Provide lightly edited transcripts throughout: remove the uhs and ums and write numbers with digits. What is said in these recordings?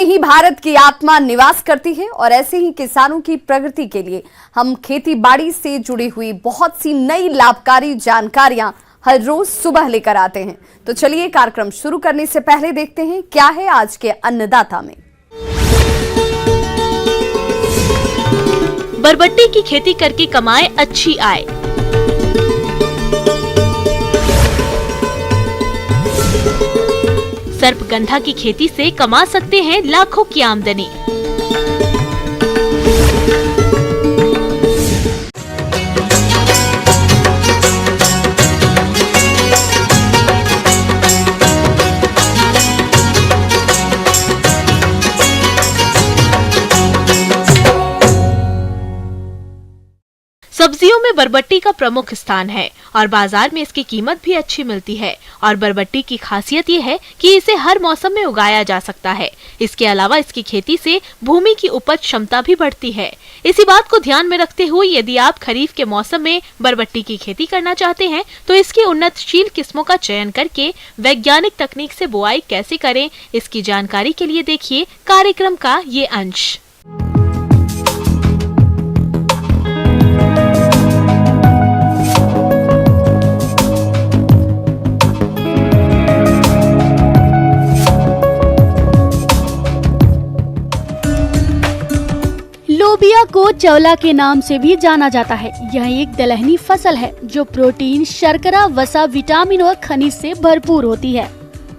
ही भारत की आत्मा निवास करती है और ऐसे ही किसानों की प्रगति के लिए हम खेती बाड़ी से जुड़ी हुई बहुत सी नई लाभकारी जानकारियां हर रोज सुबह लेकर आते हैं। तो चलिए कार्यक्रम शुरू करने से पहले देखते हैं क्या है आज के अन्नदाता में। बरबट्टी की खेती करके कमाए अच्छी आय। सर्पगंधा की खेती से कमा सकते हैं लाखों की आमदनी। सब्जियों में बरबट्टी का प्रमुख स्थान है और बाजार में इसकी कीमत भी अच्छी मिलती है। और बरबट्टी की खासियत ये है कि इसे हर मौसम में उगाया जा सकता है। इसके अलावा इसकी खेती से भूमि की उपज क्षमता भी बढ़ती है। इसी बात को ध्यान में रखते हुए यदि आप खरीफ के मौसम में बरबट्टी की खेती करना चाहते हैं तो इसकी उन्नतशील किस्मों का चयन करके वैज्ञानिक तकनीक से बुआई कैसे करें, इसकी जानकारी के लिए देखिए कार्यक्रम का ये अंश। लोबिया को चौला के नाम से भी जाना जाता है। यह एक दलहनी फसल है जो प्रोटीन, शर्करा, वसा, विटामिन और खनिज से भरपूर होती है।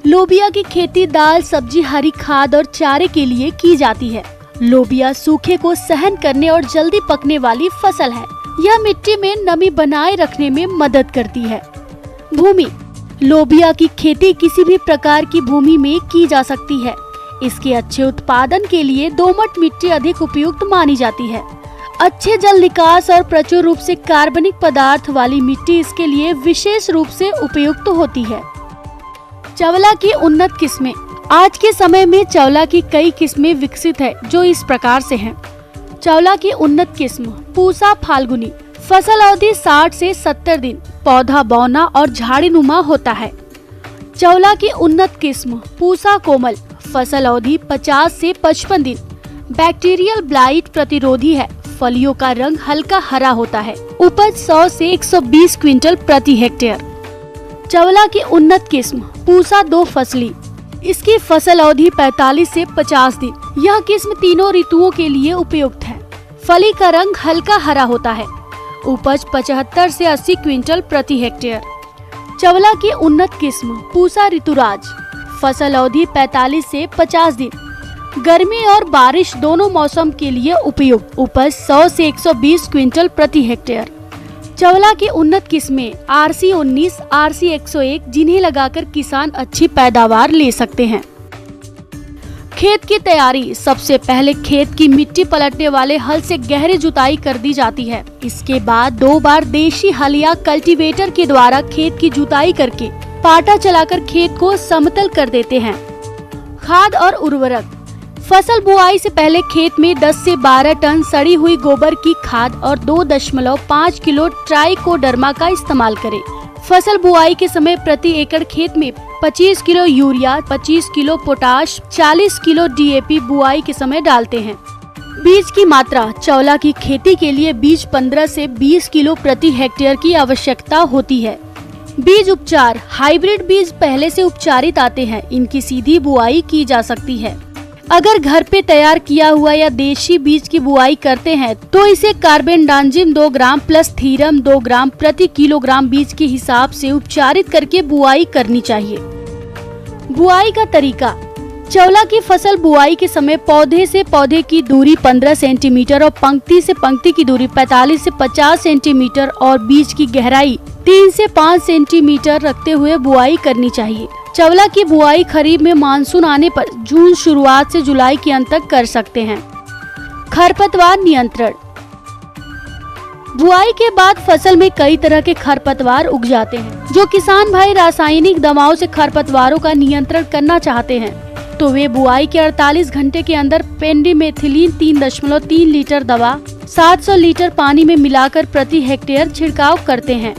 लोबिया की खेती दाल, सब्जी, हरी खाद और चारे के लिए की जाती है। लोबिया सूखे को सहन करने और जल्दी पकने वाली फसल है। यह मिट्टी में नमी बनाए रखने में मदद करती है। भूमि, लोबिया की खेती किसी भी प्रकार की भूमि में की जा सकती है। इसके अच्छे उत्पादन के लिए दोमट मिट्टी अधिक उपयुक्त मानी जाती है। अच्छे जल निकास और प्रचुर रूप से कार्बनिक पदार्थ वाली मिट्टी इसके लिए विशेष रूप से उपयुक्त होती है। चवला की उन्नत किस्में। आज के समय में चवला की कई किस्में विकसित है जो इस प्रकार से हैं। चवला की उन्नत किस्म पूसा फाल्गुनी, फसल अवधि 60 से 70 दिन, पौधा बौना और झाड़ीनुमा होता है। चवला की उन्नत किस्म पूसा कोमल, फसल अवधि 50 से 55 दिन, बैक्टीरियल ब्लाइट प्रतिरोधी है। फलियों का रंग हल्का हरा होता है। उपज 100 से 120 क्विंटल प्रति हेक्टेयर। चवला की उन्नत किस्म पूसा दो फसली, इसकी फसल अवधि 45 से 50 दिन। यह किस्म तीनों ऋतुओं के लिए उपयुक्त है। फली का रंग हल्का हरा होता है। उपज 75 से 80 क्विंटल प्रति हेक्टेयर। चवला की उन्नत किस्म पूसा ऋतुराज, फसल अवधि 45 से 50 दिन, गर्मी और बारिश दोनों मौसम के लिए उपयुक्त। उपज 100 से 120 क्विंटल प्रति हेक्टेयर। चवला की उन्नत किस्में RC19, RC101 जिन्हें लगाकर किसान अच्छी पैदावार ले सकते हैं। खेत की तैयारी। सबसे पहले खेत की मिट्टी पलटने वाले हल से गहरी जुताई कर दी जाती है। इसके बाद 2 बार देशी हल या कल्टीवेटर के द्वारा खेत की जुताई करके पाटा चलाकर खेत को समतल कर देते हैं। खाद और उर्वरक। फसल बुआई से पहले खेत में 10 से 12 टन सड़ी हुई गोबर की खाद और 2.5 किलो ट्राइकोडर्मा का इस्तेमाल करें। फसल बुआई के समय प्रति एकड़ खेत में 25 kilo urea, 25 kilo potash, 40 kilo DAP बुआई के समय डालते हैं। बीज की मात्रा। चवला की खेती के लिए बीज 15 से 20 किलो प्रति हेक्टेयर की आवश्यकता होती है। बीज उपचार। हाइब्रिड बीज पहले से उपचारित आते हैं। इनकी सीधी बुआई की जा सकती है। अगर घर पे तैयार किया हुआ या देशी बीज की बुआई करते हैं तो इसे कार्बेंडाजिम 2 ग्राम प्लस थीरम 2 ग्राम प्रति किलोग्राम बीज के हिसाब से उपचारित करके बुआई करनी चाहिए। बुआई का तरीका। चवला की फसल बुआई के समय पौधे से पौधे की दूरी 15 सेंटीमीटर और पंक्ति से पंक्ति की दूरी 45 से 50 सेंटीमीटर और बीज की गहराई 3 से 5 सेंटीमीटर रखते हुए बुआई करनी चाहिए। चवला की बुआई खरीफ में मानसून आने पर जून शुरुआत से जुलाई के अंत तक कर सकते हैं। खरपतवार नियंत्रण। बुआई के बाद फसल में कई तरह के खरपतवार उग जाते हैं। जो किसान भाई रासायनिक दवाओं से खरपतवारों का नियंत्रण करना चाहते हैं तो वे बुआई के 48 घंटे के अंदर पेंडिमेथिलीन 3.3 लीटर दवा 700 लीटर पानी में मिलाकर प्रति हेक्टेयर छिड़काव करते हैं।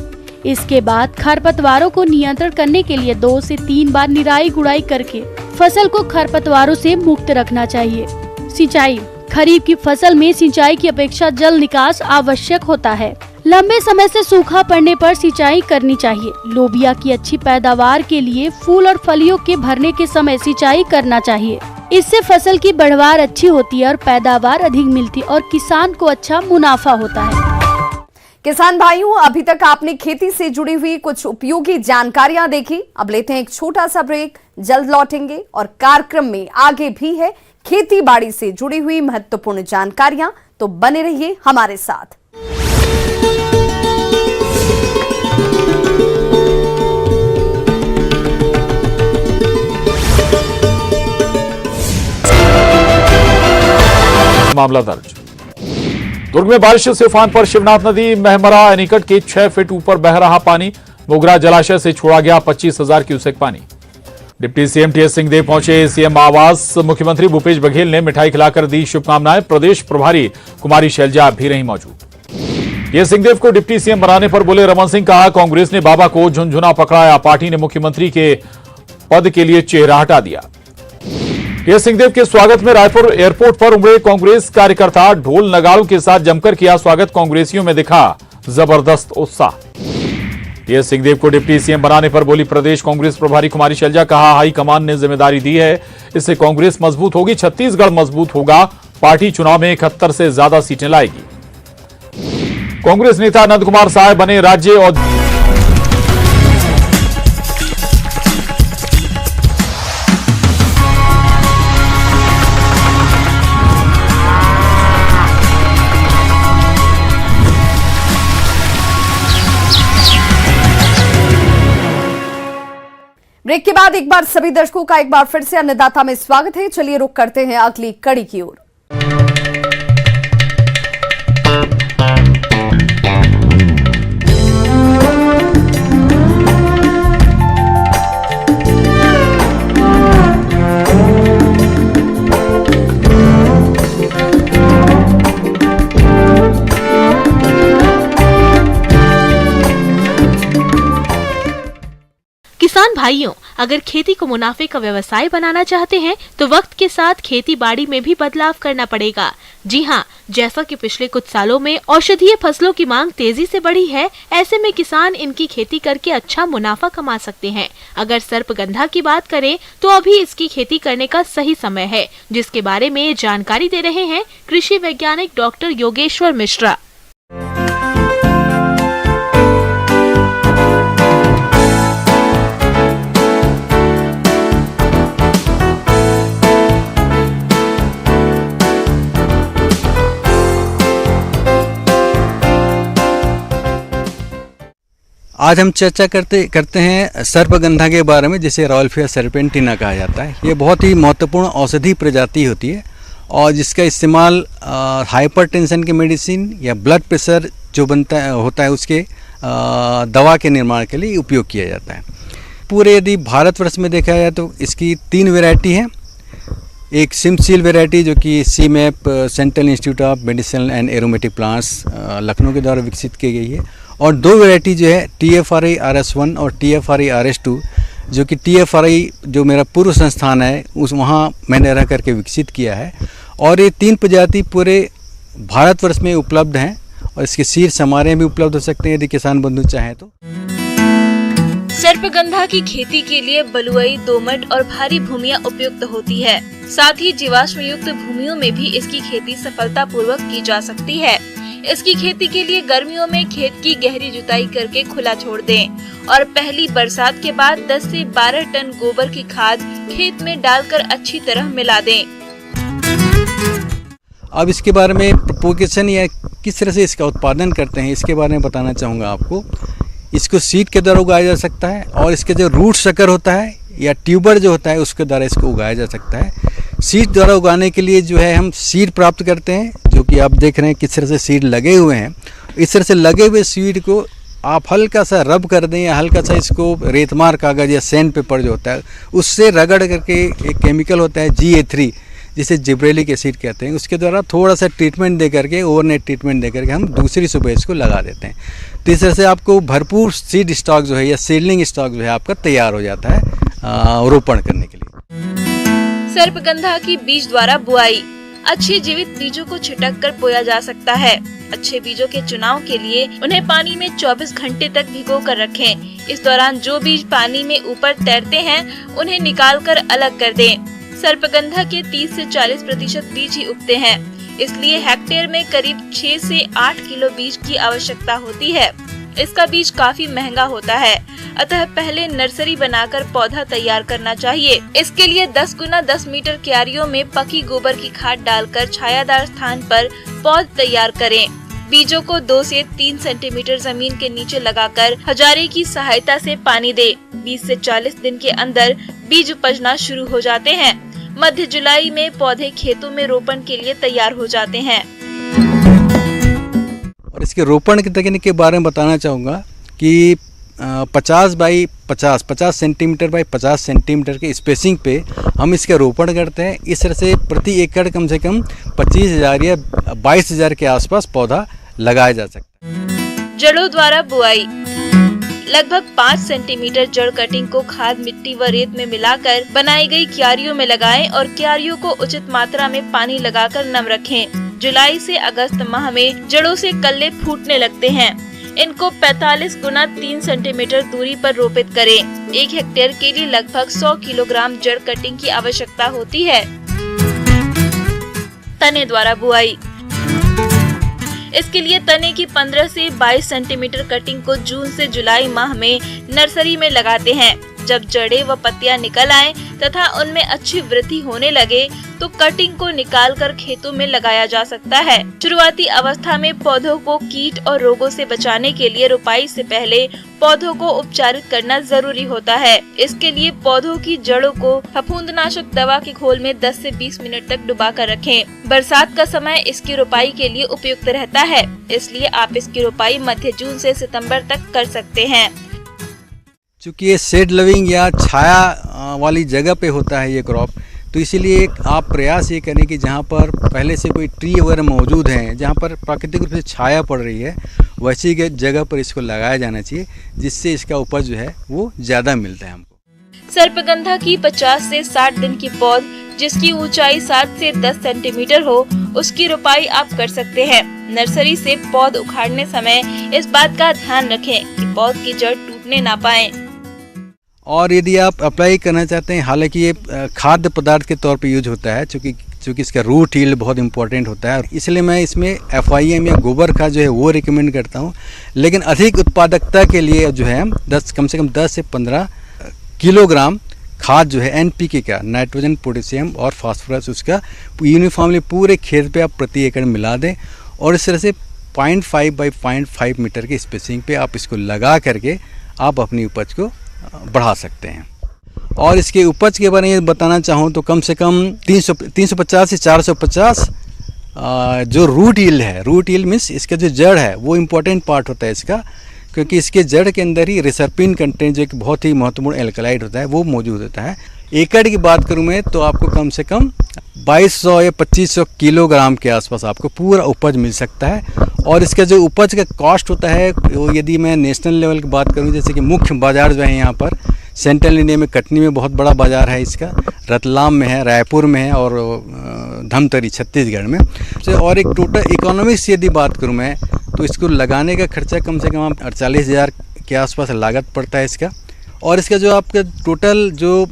इसके बाद खरपतवारों को नियंत्रण करने के लिए 2 से 3 बार निराई गुड़ाई करके फसल को खरपतवारों से मुक्त रखना चाहिए। सिंचाई। खरीफ की फसल में सिंचाई की अपेक्षा जल निकास आवश्यक होता है। लंबे समय से सूखा पड़ने पर सिंचाई करनी चाहिए। लोबिया की अच्छी पैदावार के लिए फूल और फलियों के भरने के समय सिंचाई करना चाहिए। इससे फसल की बढ़वार अच्छी होती है और पैदावार अधिक मिलती है और किसान को अच्छा मुनाफा होता है। किसान भाइयों, अभी तक आपने खेती से जुड़ी हुई कुछ उपयोगी जानकारियां देखी। अब लेते हैं एक छोटा सा ब्रेक, जल्द लौटेंगे और कार्यक्रम में आगे भी है खेती बाड़ी से जुड़ी हुई महत्वपूर्ण जानकारियां, तो बने रहिए हमारे साथ। मामला दर्ज। दुर्ग में बारिश से उफान पर शिवनाथ नदी महमरा एनीकट के 6 फीट ऊपर बह रहा पानी। मोगरा जलाशय से छोड़ा गया 25,000 क्यूसेक पानी। डिप्टी सीएम टीएस सिंहदेव पहुंचे सीएम आवास। मुख्यमंत्री भूपेश बघेल ने मिठाई खिलाकर दी शुभकामनाएं। प्रदेश प्रभारी कुमारी शैलजा भी रही मौजूद। टीएस सिंहदेव को डिप्टी सीएम बनाने पर बोले रमन सिंह, कहा कांग्रेस ने बाबा को झुनझुना पकड़ाया, पार्टी ने मुख्यमंत्री के पद के लिए चेहरा हटा दिया। टीएस सिंहदेव के स्वागत में रायपुर एयरपोर्ट पर उमड़े कांग्रेस कार्यकर्ता। ढोल नगाड़ों के साथ जमकर किया स्वागत। कांग्रेसियों में दिखा जबरदस्त उत्साह। टीएस सिंहदेव को डिप्टी सीएम बनाने पर बोली प्रदेश कांग्रेस प्रभारी कुमारी शैलजा, कहा हाईकमान ने जिम्मेदारी दी है, इससे कांग्रेस मजबूत होगी, छत्तीसगढ़ मजबूत होगा, पार्टी चुनाव में 71 से ज्यादा सीटें लाएगी। कांग्रेस नेता नंद कुमार साय बने राज्य और ब्रेक के बाद एक बार सभी दर्शकों का एक बार फिर से अन्नदाता में स्वागत है। चलिए रुक करते हैं अगली कड़ी की ओर। किसान भाइयों, अगर खेती को मुनाफे का व्यवसाय बनाना चाहते हैं तो वक्त के साथ खेती बाड़ी में भी बदलाव करना पड़ेगा। जी हाँ, जैसा कि पिछले कुछ सालों में औषधीय फसलों की मांग तेजी से बढ़ी है, ऐसे में किसान इनकी खेती करके अच्छा मुनाफा कमा सकते हैं। अगर सर्पगंधा की बात करें तो अभी इसकी खेती करने का सही समय है, जिसके बारे में जानकारी दे रहे हैं कृषि वैज्ञानिक डॉक्टर योगेश्वर मिश्रा। आज हम चर्चा करते हैं सर्पगंधा के बारे में, जिसे रॉयल्फिया सर्पेंटिना कहा जाता है। ये बहुत ही महत्वपूर्ण औषधि प्रजाति होती है और जिसका इस्तेमाल हाइपरटेंशन के मेडिसिन या ब्लड प्रेशर जो होता है उसके दवा के निर्माण के लिए उपयोग किया जाता है। पूरे यदि भारतवर्ष में देखा जाए तो इसकी 3 वैरायटी है। एक सिमसील वैरायटी जो कि CMAP central institute of medicinal and aromatic plants Lucknow के द्वारा विकसित की गई है, और 2 वैरायटी जो है TFRI RS1 और TFRI RS2, जो कि TFRI जो मेरा पूर्व संस्थान है उस वहाँ मैंने रह करके विकसित किया है। और ये 3 प्रजाति पूरे भारतवर्ष में उपलब्ध हैं और इसके सीड्स हमारे भी उपलब्ध हो सकते हैं यदि किसान बंधु चाहें तो। सर्पगंधा की खेती के लिए बलुई, दोमट और भारी भूमियां उपयुक्त होती है। साथ ही जीवाश्म युक्त भूमियों में भी इसकी खेती सफलता पूर्वक की जा सकती है। इसकी खेती के लिए गर्मियों में खेत की गहरी जुताई करके खुला छोड़ दें और पहली बरसात के बाद 10 से 12 टन गोबर की खाद खेत में डालकर अच्छी तरह मिला दें। अब इसके बारे में प्रोपोगेशन या किस तरह से इसका उत्पादन करते हैं इसके बारे में बताना चाहूँगा आपको। इसको सीड के द्वारा उगाया जा सकता है और इसके जो रूट शकर होता है या ट्यूबर जो होता है उसके द्वारा इसको उगाया जा सकता है। सीड द्वारा उगाने के लिए जो है हम सीड प्राप्त करते हैं, जो कि आप देख रहे हैं किस तरह से सीड लगे हुए हैं। इस तरह से लगे हुए सीड को आप हल्का सा रब कर दें या हल्का सा इसको रेतमार कागज़ या सैंड पेपर जो होता है उससे रगड़ करके एक केमिकल होता है GA3 जिसे जिब्रेलिक एसिड कहते हैं, उसके द्वारा थोड़ा सा ट्रीटमेंट दे करके, ओवरनाइट ट्रीटमेंट दे करके हम दूसरी सुबह इसको लगा देते हैं। तो इस तरह से आपको भरपूर सीड स्टॉक जो है या सीडलिंग स्टॉक जो है आपका तैयार हो जाता है रोपण करने के लिए। सर्पगंधा की बीज द्वारा बुआई। अच्छे जीवित बीजों को छिटक कर बोया जा सकता है। अच्छे बीजों के चुनाव के लिए उन्हें पानी में 24 घंटे तक भिगो कर रखें। इस दौरान जो बीज पानी में ऊपर तैरते हैं उन्हें निकाल कर अलग कर दें। सर्पगंधा के 30 से 40% बीज ही उगते हैं, इसलिए हेक्टेयर में करीब 6 से 8 किलो बीज की आवश्यकता होती है। इसका बीज काफी महंगा होता है, अतः पहले नर्सरी बनाकर पौधा तैयार करना चाहिए। इसके लिए 10 गुना 10 मीटर क्यारियों में पकी गोबर की खाद डालकर छायादार स्थान पर पौध तैयार करें। बीजों को 2 से 3 सेंटीमीटर जमीन के नीचे लगाकर हजारे की सहायता से पानी दे। 20 से 40 दिन के अंदर बीज उपजना शुरू हो जाते हैं। मध्य जुलाई में पौधे खेतों में रोपण के लिए तैयार हो जाते हैं। और इसके रोपण की तकनीक के बारे में बताना चाहूँगा कि 50 सेंटीमीटर बाई 50 सेंटीमीटर के स्पेसिंग पे हम इसका रोपण करते हैं। इस तरह से प्रति एकड़ कम से कम 25,000 या 22,000 के आसपास पौधा लगाया जा सकता है। जड़ों द्वारा बुआई। लगभग 5 सेंटीमीटर जड़ कटिंग को खाद, मिट्टी व रेत में मिलाकर बनाई गई क्यारियों में लगाएं और क्यारियों को उचित मात्रा में पानी लगाकर नम रखें। जुलाई से अगस्त माह में जड़ों से कल्ले फूटने लगते हैं। इनको 45 गुना 3 सेंटीमीटर दूरी पर रोपित करें। 1 हेक्टेयर के लिए लगभग 100 किलोग्राम जड़ कटिंग की आवश्यकता होती है। तने द्वारा बुआई। इसके लिए तने की 15 से 22 सेंटीमीटर कटिंग को जून से जुलाई माह में नर्सरी में लगाते हैं। जब जड़ें व पत्तियां निकल आएं तथा उनमें अच्छी वृद्धि होने लगे तो कटिंग को निकालकर खेतों में लगाया जा सकता है। शुरुआती अवस्था में पौधों को कीट और रोगों से बचाने के लिए रुपाई से पहले पौधों को उपचारित करना जरूरी होता है। इसके लिए पौधों की जड़ों को फफूंदनाशक दवा के घोल में 10 से 20 मिनट तक डुबा कर रखें। बरसात का समय इसकी रुपाई के लिए उपयुक्त रहता है, इसलिए आप इसकी रुपाई मध्य जून से सितंबर तक कर सकते हैं। चूँकि ये शेड लविंग या छाया वाली जगह पे होता है ये क्रॉप, तो इसीलिए आप प्रयास ये करें कि जहाँ पर पहले से कोई ट्री वगैरह मौजूद हैं, जहाँ पर प्राकृतिक रूप से छाया पड़ रही है, वैसी जगह पर इसको लगाया जाना चाहिए, जिससे इसका उपज जो है वो ज़्यादा मिलता है हमको। सर्पगंधा की 50 से 60 दिन की पौध जिसकी ऊंचाई 7 से 10 सेंटीमीटर हो, उसकी रोपाई आप कर सकते हैं। नर्सरी से पौध उखाड़ने समय इस बात का ध्यान रखें कि पौध की जड़ टूटने ना पाए। और यदि आप अप्लाई करना चाहते हैं, हालांकि ये खाद्य पदार्थ के तौर पे यूज होता है, चूँकि इसका रूट हील्ड बहुत इंपॉर्टेंट होता है, इसलिए मैं इसमें FIM या गोबर खाद जो है वो रिकमेंड करता हूँ। लेकिन अधिक उत्पादकता के लिए जो है कम से कम 10 से 15 किलोग्राम खाद जो है NPK का, नाइट्रोजन, पोटेशियम और फास्फोरस, उसका यूनिफॉर्मली पूरे खेत पे आप प्रति एकड़ मिला दें और इस तरह से 0.5 बाई 0.5 मीटर की स्पेसिंग पे आप इसको लगा करके आप अपनी उपज को बढ़ा सकते हैं। और इसके उपज के बारे में बताना चाहूँ तो कम से कम 350 से 450 जो रूट हील्ड है, रूट हील्ड मीन्स इसका जो जड़ है वो इम्पोर्टेंट पार्ट होता है इसका, क्योंकि इसके जड़ के अंदर ही रिसर्पिन कंटेंट जो एक बहुत ही महत्वपूर्ण एल्कलाइड होता है वो मौजूद होता है। एकड़ की बात करूँ मैं तो आपको कम से कम 2200 या 2500 किलोग्राम के आसपास आपको पूरा उपज मिल सकता है। और इसका जो उपज का कॉस्ट होता है वो यदि मैं नेशनल लेवल की बात करूँ, जैसे कि मुख्य बाज़ार जो है यहाँ पर सेंट्रल इंडिया में कटनी में बहुत बड़ा बाज़ार है इसका, रतलाम में है, रायपुर में है और धमतरी छत्तीसगढ़ में। और एक टोटल इकोनॉमिक्स यदि बात करूँ मैं तो इसको लगाने का खर्चा कम से कम 48,000 के आसपास लागत पड़ता है इसका। और इसका जो आपका टोटल जो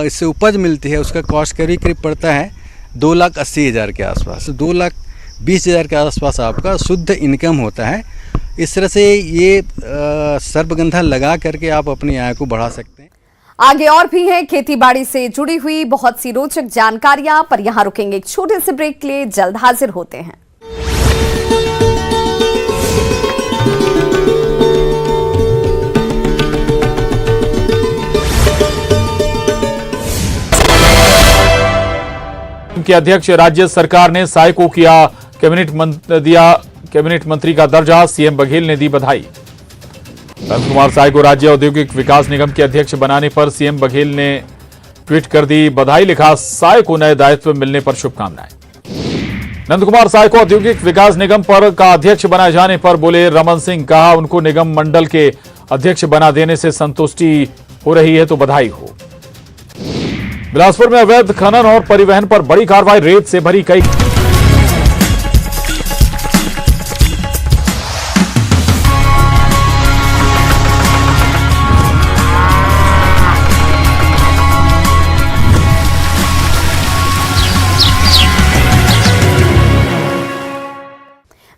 इससे उपज मिलती है उसका कॉस्ट करीब पड़ता है 2,80,000 के आसपास, 2,20,000 के आसपास आपका शुद्ध इनकम होता है। इस तरह से ये सर्पगंधा लगा करके आप अपनी आय को बढ़ा सकते हैं। आगे और भी हैं खेती बाड़ी से जुड़ी हुई बहुत सी रोचक जानकारियां, पर यहां रुकेंगे एक छोटे से ब्रेक के लिए, जल्द हाजिर होते हैं। के अध्यक्ष राज्य सरकार ने साय को किया कैबिनेट मंत्री का दर्जा, सीएम बघेल ने दी बधाई। दत्त कुमार साय को राज्य औद्योगिक विकास निगम के अध्यक्ष बनाने पर सीएम बघेल ने ट्वीट कर दी बधाई, लिखा साय को नए दायित्व मिलने पर शुभकामनाएं। नंदकुमार साय को औद्योगिक विकास निगम पर का अध्यक्ष बनाए जाने पर बोले रमन सिंह, कहा उनको निगम मंडल के अध्यक्ष बना देने से संतुष्टि हो रही है तो बधाई हो। बिलासपुर में अवैध खनन और परिवहन पर बड़ी कार्रवाई, रेत से भरी कई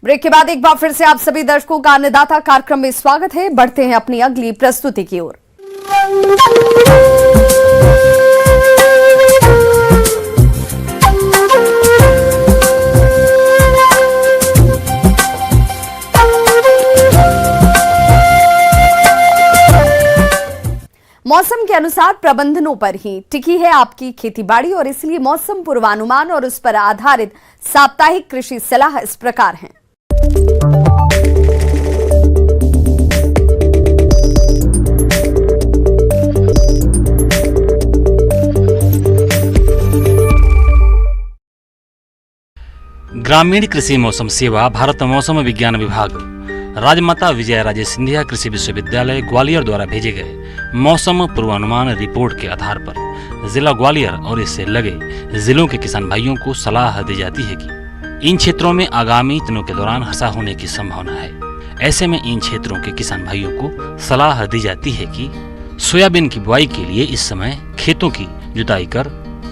ब्रेक के बाद एक बार फिर से आप सभी दर्शकों का अन्नदाता कार्यक्रम में स्वागत है। बढ़ते हैं अपनी अगली प्रस्तुति की ओर। मौसम के अनुसार प्रबंधनों पर ही टिकी है आपकी खेतीबाड़ी और इसलिए मौसम पूर्वानुमान और उस पर आधारित साप्ताहिक कृषि सलाह इस प्रकार है। ग्रामीण कृषि मौसम सेवा, भारत मौसम विज्ञान विभाग, राजमाता विजय राजे सिंधिया कृषि विश्वविद्यालय ग्वालियर द्वारा भेजे गए मौसम पूर्वानुमान रिपोर्ट के आधार पर जिला ग्वालियर और इससे लगे जिलों के किसान भाइयों को सलाह दी जाती है कि इन क्षेत्रों में आगामी दिनों के दौरान वर्षा होने की संभावना है। ऐसे में इन क्षेत्रों के किसान भाइयों को सलाह दी जाती है कि सोयाबीन की बुआई के लिए इस समय खेतों की जुताई कर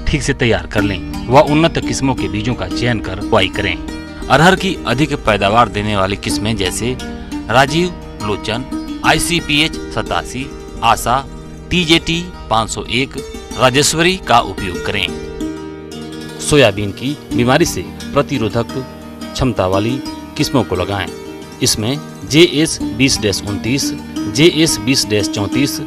ठीक से तैयार कर लें व उन्नत किस्मों के बीजों का चयन कर बुआई करें। अरहर की अधिक पैदावार देने वाली किस्में जैसे राजीव लोचन, ICPH 87, आशा, TJT 501, राजेश्वरी का उपयोग करें। सोयाबीन की बीमारी से प्रतिरोधक क्षमता वाली किस्मों को लगाएं। इसमें JS 20-29, JS 20-34,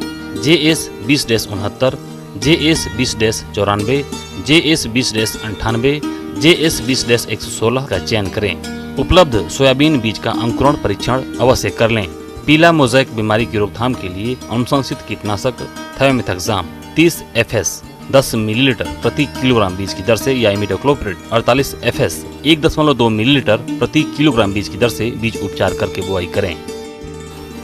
JS 20-69, JS 20-94, JS 20-98, JS 20-116 का चयन करें। उपलब्ध सोयाबीन बीज का अंकुरण परीक्षण अवश्य कर लें। पीला मोज़ेक बीमारी की रोकथाम के लिए अनुशंसित कीटनाशक थायोमेथाक्साम 30 FS 10 मिलीलीटर प्रति किलोग्राम बीज की दर से या इमिडाक्लोप्रिड 48 FS 1.2 मिलीलीटर प्रति किलोग्राम बीज की दर से बीज उपचार करके बुआई करें।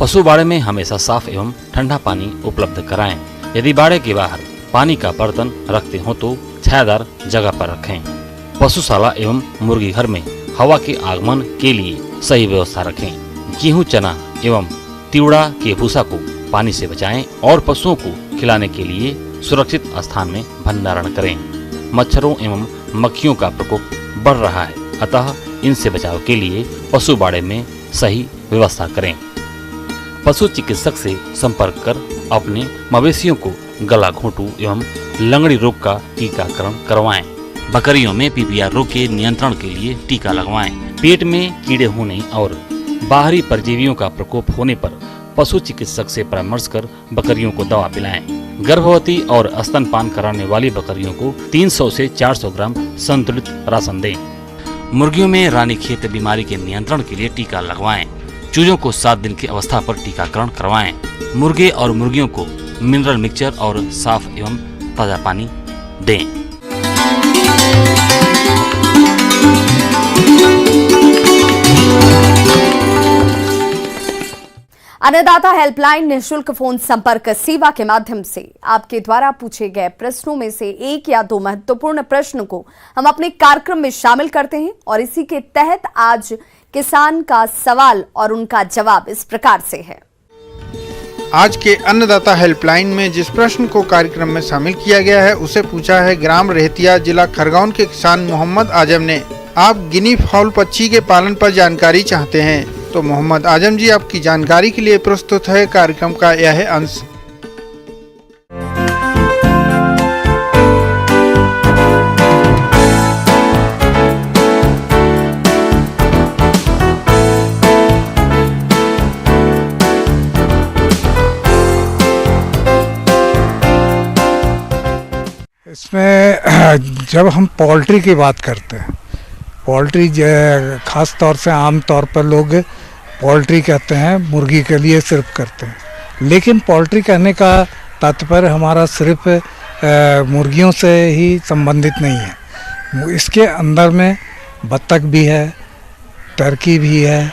पशु बाड़े में हमेशा साफ एवं ठंडा पानी उपलब्ध कराएं। यदि बाड़े के बाहर पानी का बर्तन रखते हो तो छायादार जगह पर रखें। पशुशाला एवं मुर्गी घर में हवा के आगमन के लिए सही व्यवस्था रखें। गेहूं, चना एवं तिवड़ा के भूसा को पानी से बचाएं और पशुओं को खिलाने के लिए सुरक्षित स्थान में भंडारण करें। मच्छरों एवं मक्खियों का प्रकोप बढ़ रहा है, अतः इनसे बचाव के लिए पशु बाड़े में सही व्यवस्था करें। पशु चिकित्सक से संपर्क कर अपने मवेशियों को गला घोंटू एवं लंगड़ी रोग का टीकाकरण करवाएं। बकरियों में PPR रोग के नियंत्रण के लिए टीका लगवाएं। पेट में कीड़े होने और बाहरी परजीवियों का प्रकोप होने पर पशु चिकित्सक से परामर्श कर बकरियों को दवा पिलाएं। गर्भवती और स्तनपान कराने वाली बकरियों को 300 से 400 ग्राम संतुलित राशन दें। मुर्गियों में रानीखेत बीमारी के नियंत्रण के लिए टीका लगवाएं। चूजों को 7 दिन की अवस्था पर टीकाकरण करवाएं। मुर्गे और मुर्गियों को मिनरल मिक्सचर और साफ एवं ताजा पानी दें। अन्नदाता हेल्पलाइन निःशुल्क फोन संपर्क सेवा के माध्यम से आपके द्वारा पूछे गए प्रश्नों में से 1 या 2 महत्वपूर्ण प्रश्न को हम अपने कार्यक्रम में शामिल करते हैं और इसी के तहत आज किसान का सवाल और उनका जवाब इस प्रकार से है। आज के अन्नदाता हेल्पलाइन में जिस प्रश्न को कार्यक्रम में शामिल किया गया है उसे पूछा है ग्राम रेहतिया जिला खरगोन के किसान मोहम्मद आजम ने। आप गिनी फाउल पक्षी के पालन पर जानकारी चाहते हैं तो मोहम्मद आजम जी आपकी जानकारी के लिए प्रस्तुत है कार्यक्रम का यह अंश। इसमें जब हम पोल्ट्री की बात करते हैं, पोल्ट्री खास तौर से आम तौर पर लोग पोल्ट्री कहते हैं, मुर्गी के लिए सिर्फ करते हैं, लेकिन पोल्ट्री कहने का तात्पर्य हमारा सिर्फ मुर्गियों से ही संबंधित नहीं है। इसके अंदर में बत्तख भी है, टर्की भी है,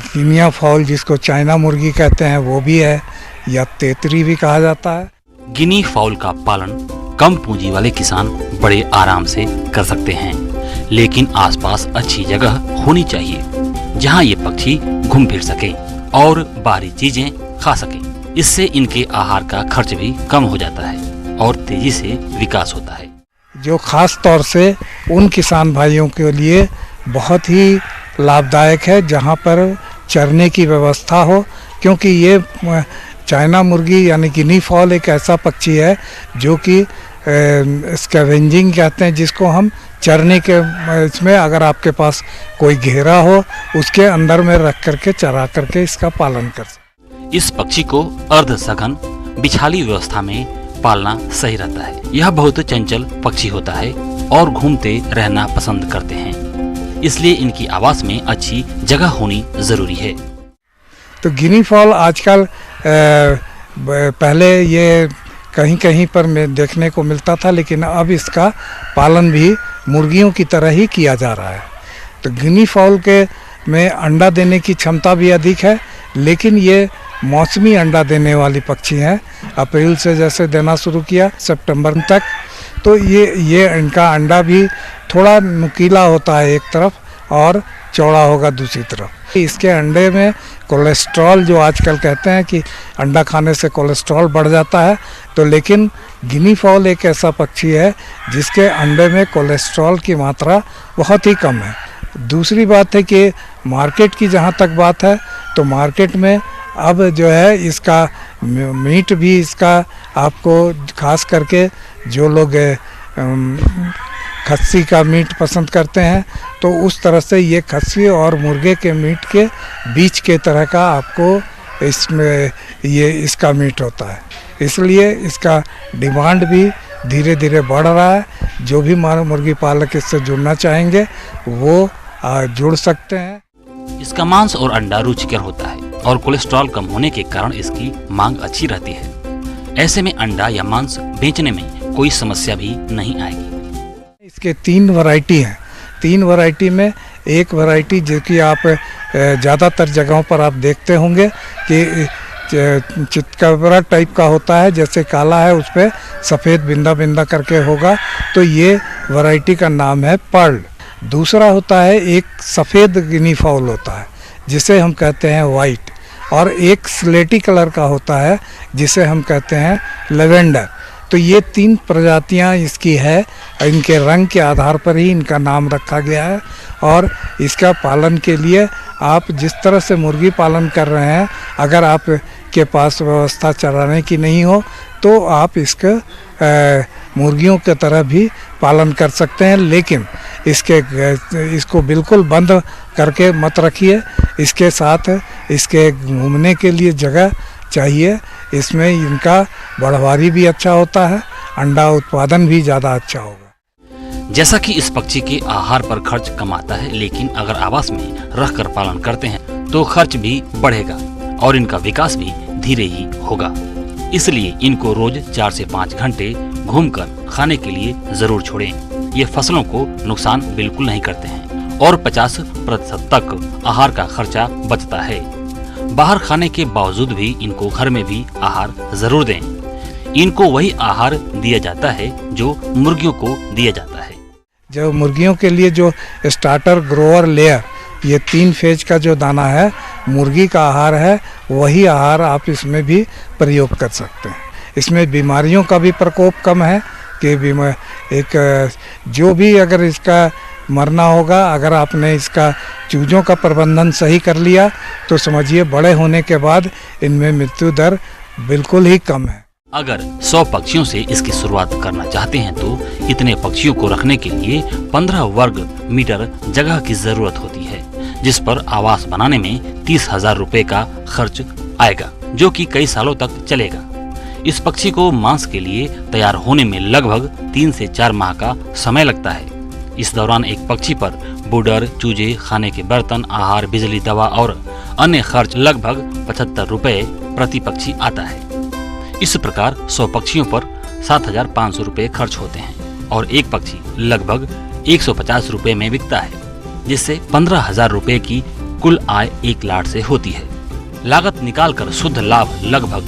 गिनिया फाउल जिसको चाइना मुर्गी कहते हैं वो भी है, या तेतरी भी कहा जाता है। गिनी फाउल का पालन कम पूंजी वाले किसान बड़े आराम से कर सकते हैं, लेकिन आसपास अच्छी जगह होनी चाहिए जहां ये पक्षी घूम फिर सके और बाहरी चीजें खा सके। इससे इनके आहार का खर्च भी कम हो जाता है और तेजी से विकास होता है, जो खास तौर से उन किसान भाइयों के लिए बहुत ही लाभदायक है जहां पर चरने की व्यवस्था हो, क्योंकि ये चाइना मुर्गी यानी गिनी फॉल एक ऐसा पक्षी है जो कि स्कैवेंजिंग कहते हैं, जिसको हम चरने के इसमें अगर आपके पास कोई घेरा हो उसके अंदर में रख करके चरा करके इसका पालन कर सकते। इस पक्षी को अर्ध सघन बिछाली व्यवस्था में पालना सही रहता है। यह बहुत चंचल पक्षी होता है और घूमते रहना पसंद करते हैं, इसलिए इनकी आवास में अच्छी जगह होनी जरूरी है। तो गिनी फॉल आजकल पहले ये कहीं कहीं पर में देखने को मिलता था, लेकिन अब इसका पालन भी मुर्गियों की तरह ही किया जा रहा है। तो गिनी फॉल के में अंडा देने की क्षमता भी अधिक है, लेकिन ये मौसमी अंडा देने वाली पक्षी हैं। अप्रैल से जैसे देना शुरू किया सितंबर तक, तो ये इनका अंडा भी थोड़ा नुकीला होता है एक तरफ और चौड़ा होगा दूसरी तरफ। इसके अंडे में कोलेस्ट्रॉल, जो आजकल कहते हैं कि अंडा खाने से कोलेस्ट्रॉल बढ़ जाता है, तो लेकिन गिनी फॉल एक ऐसा पक्षी है जिसके अंडे में कोलेस्ट्रॉल की मात्रा बहुत ही कम है। दूसरी बात है कि मार्केट की जहाँ तक बात है, तो मार्केट में अब जो है इसका मीट भी इसका आपको खास करके जो लोग खस्सी का मीट पसंद करते हैं, तो उस तरह से ये खस्सी और मुर्गे के मीट के बीच के तरह का आपको इसमें ये इसका मीट होता है। इसलिए इसका डिमांड भी धीरे धीरे बढ़ रहा है। जो भी मुर्गी पालक इससे जुड़ना चाहेंगे वो जुड़ सकते हैं। इसका मांस और अंडा रुचिकर होता है और कोलेस्ट्रॉल कम होने के कारण इसकी मांग अच्छी रहती है। ऐसे में अंडा या मांस बेचने में कोई समस्या भी नहीं आएगी। इसके 3 वैरायटी हैं। 3 वैरायटी में एक वैरायटी जो कि आप ज़्यादातर जगहों पर आप देखते होंगे कि चितकबरा टाइप का होता है, जैसे काला है उस पर सफ़ेद बिंदा बिंदा करके होगा, तो ये वैरायटी का नाम है पर्ल। दूसरा होता है एक सफ़ेद गिनी फाउल होता है जिसे हम कहते हैं वाइट, और एक स्लेटी कलर का होता है जिसे हम कहते हैं लेवेंडर। तो ये 3 प्रजातियां इसकी है, इनके रंग के आधार पर ही इनका नाम रखा गया है। और इसका पालन के लिए आप जिस तरह से मुर्गी पालन कर रहे हैं, अगर आप के पास व्यवस्था चराने की नहीं हो तो आप इसका मुर्गियों की तरह भी पालन कर सकते हैं, लेकिन इसको बिल्कुल बंद करके मत रखिए। इसके साथ इसके घूमने के लिए जगह चाहिए। इसमें इनका बढ़वारी भी अच्छा होता है, अंडा उत्पादन भी ज़्यादा अच्छा होगा। जैसा कि इस पक्षी के आहार पर खर्च कम आता है, लेकिन अगर आवास में रहकर पालन करते हैं तो खर्च भी बढ़ेगा और इनका विकास भी धीरे ही होगा। इसलिए इनको रोज 4 से 5 घंटे घूमकर खाने के लिए जरूर छोड़ें। ये फसलों को नुकसान बिल्कुल नहीं करते हैं और 50% तक आहार का खर्चा बचता है। बाहर खाने के बावजूद भी इनको घर में भी आहार जरूर दें। इनको वही आहार दिया जाता है जो मुर्गियों को दिया जाता है। जो मुर्गियों के लिए जो स्टार्टर, ग्रोअर, लेयर, ये 3 फेज का जो दाना है मुर्गी का आहार है, वही आहार आप इसमें भी प्रयोग कर सकते हैं। इसमें बीमारियों का भी प्रकोप कम है कि जो भी अगर इसका मरना होगा, अगर आपने इसका चूजों का प्रबंधन सही कर लिया तो समझिए बड़े होने के बाद इनमें मृत्यु दर बिल्कुल ही कम है। अगर 100 पक्षियों से इसकी शुरुआत करना चाहते हैं तो इतने पक्षियों को रखने के लिए 15 वर्ग मीटर जगह की जरूरत होती है, जिस पर आवास बनाने में 30,000 रुपए का खर्च आएगा, जो कि कई सालों तक चलेगा। इस पक्षी को मांस के लिए तैयार होने में लगभग 3 से 4 माह का समय लगता है। इस दौरान एक पक्षी पर बूडर, चूजे, खाने के बर्तन, आहार, बिजली, दवा और अन्य खर्च लगभग 75 रुपए प्रति पक्षी आता है। इस प्रकार 100 पक्षियों पर 7,500 रुपए खर्च होते हैं और एक पक्षी लगभग 150 रुपए में बिकता है, जिससे 15,000 रुपए की कुल आय 1 लाट से होती है। लागत निकालकर शुद्ध लाभ लगभग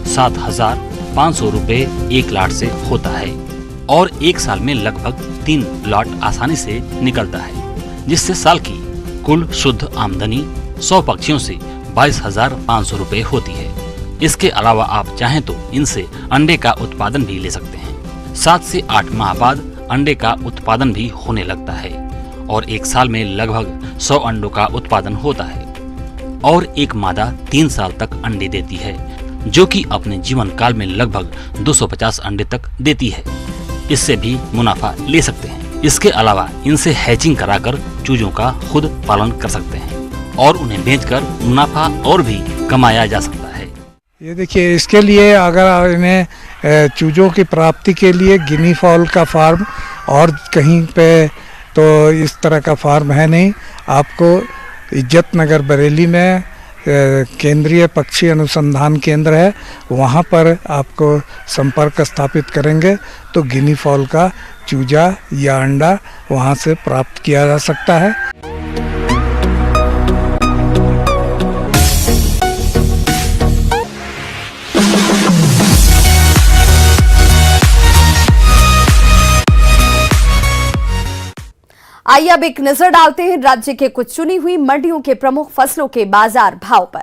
7,500 रुपए 1 लाट से होता है और एक साल में लगभग 3 लाट आसानी से निकलता है, जिससे साल की कुल शुद्ध आमदनी 100 पक्षियों से 22,500 रुपए होती है। इसके अलावा आप चाहें तो इनसे अंडे का उत्पादन भी ले सकते हैं। 7 से 8 माह बाद अंडे का उत्पादन भी होने लगता है और एक साल में लगभग 100 अंडों का उत्पादन होता है और एक मादा 3 साल तक अंडे देती है, जो कि अपने जीवन काल में लगभग 250 अंडे तक देती है। इससे भी मुनाफा ले सकते हैं। इसके अलावा इनसे हैचिंग कराकर चूजों का खुद पालन कर सकते हैं और उन्हें बेचकर मुनाफा और भी कमाया जा सकता है। ये देखिए, इसके लिए अगर इन्हें चूजों की प्राप्ति के लिए गिनी फॉल का फार्म और कहीं पे तो इस तरह का फार्म है नहीं। आपको इज्जत नगर बरेली में केंद्रीय पक्षी अनुसंधान केंद्र है, वहाँ पर आपको संपर्क स्थापित करेंगे तो गिनी फॉल का चूजा या अंडा वहाँ से प्राप्त किया जा सकता है। आइए अब एक नजर डालते हैं राज्य के कुछ चुनी हुई मंडियों के प्रमुख फसलों के बाजार भाव पर।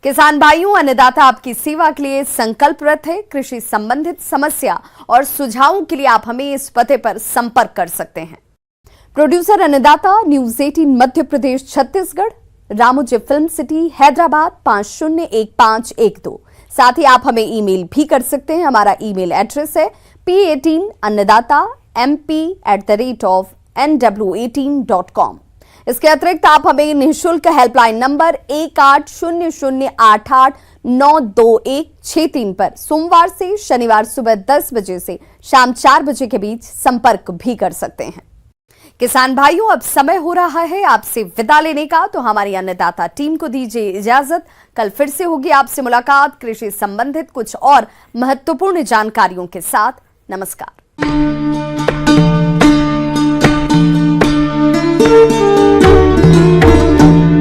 किसान भाइयों, अन्नदाता आपकी सेवा के लिए संकल्परत है। कृषि संबंधित समस्या और सुझावों के लिए आप हमें इस पते पर संपर्क कर सकते हैं। प्रोड्यूसर अन्नदाता, news 18 Madhya Pradesh Chhattisgarh, Ramoji film city, Hyderabad 501512। साथ ही आप हमें ईमेल भी कर सकते हैं। हमारा ईमेल एड्रेस है p18annadatamp@nw18.com। इसके अतिरिक्त आप हमें निःशुल्क हेल्पलाइन नंबर 1800889216 पर सोमवार से शनिवार सुबह 10 बजे से शाम 4 बजे के बीच संपर्क भी कर सकते हैं। किसान भाइयों, अब समय हो रहा है आपसे विदा लेने का, तो हमारी अन्नदाता टीम को दीजिए इजाजत। कल फिर से होगी आपसे मुलाकात कृषि संबंधित कुछ और महत्वपूर्ण जानकारियों के साथ। नमस्कार।